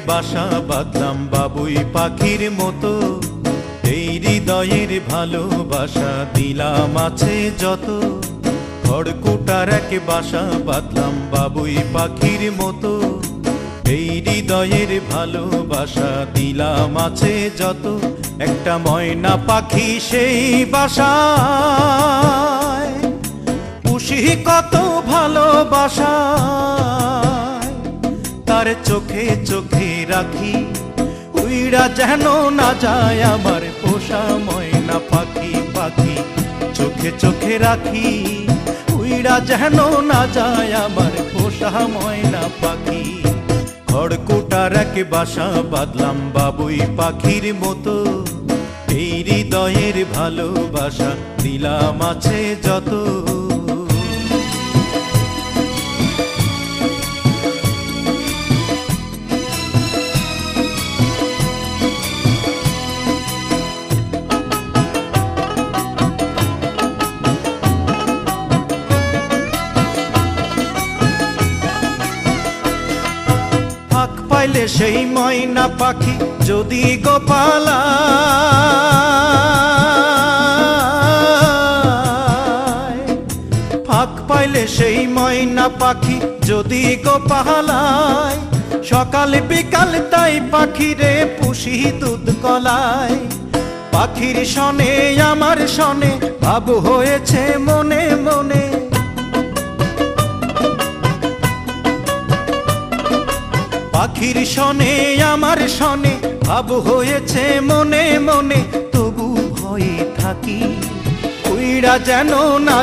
বাসা বাঁধলাম বাবুই পাখির মতো, এই হৃদয়ের ভালোবাসা দিলাম আছে যত। খড়কুটার এক বাসা বাঁধলাম বাবুই পাখির মতো, এই হৃদয়ের ভালোবাসা দিলাম আছে যত। একটা ময়না পাখি সেই বাসায় পুষি কত ভালোবাসা, তার চোখে চোখে রাখি উইড়া যেন না যায় আমার পোষা ময়না পাখি। পাখি চোখে চোখে রাখি উইড়া যেন না যায় আমার পোষা ময়না পাখি। খড়কুটার এক বাসা বাঁধলাম বাবুই পাখির মতো, এই হৃদয়ের ভালোবাসা দিলাম আছে যত। ফাঁক পাইলে সেই ময়না পাখি যদি গোপালা, ফাঁক পাইলে সেই ময়না পাখি যদি গোপালায়, সকাল বিকাল তাই পাখিরে পুষি দুধ কলায়। পাখির সনে আমার সনে ভাব হয়েছে মনে মনে, পাখির সনে আমার সনে ভাব হয়েছে মনে মনে। তবু ভয়ে থাকি উইড়া যেন না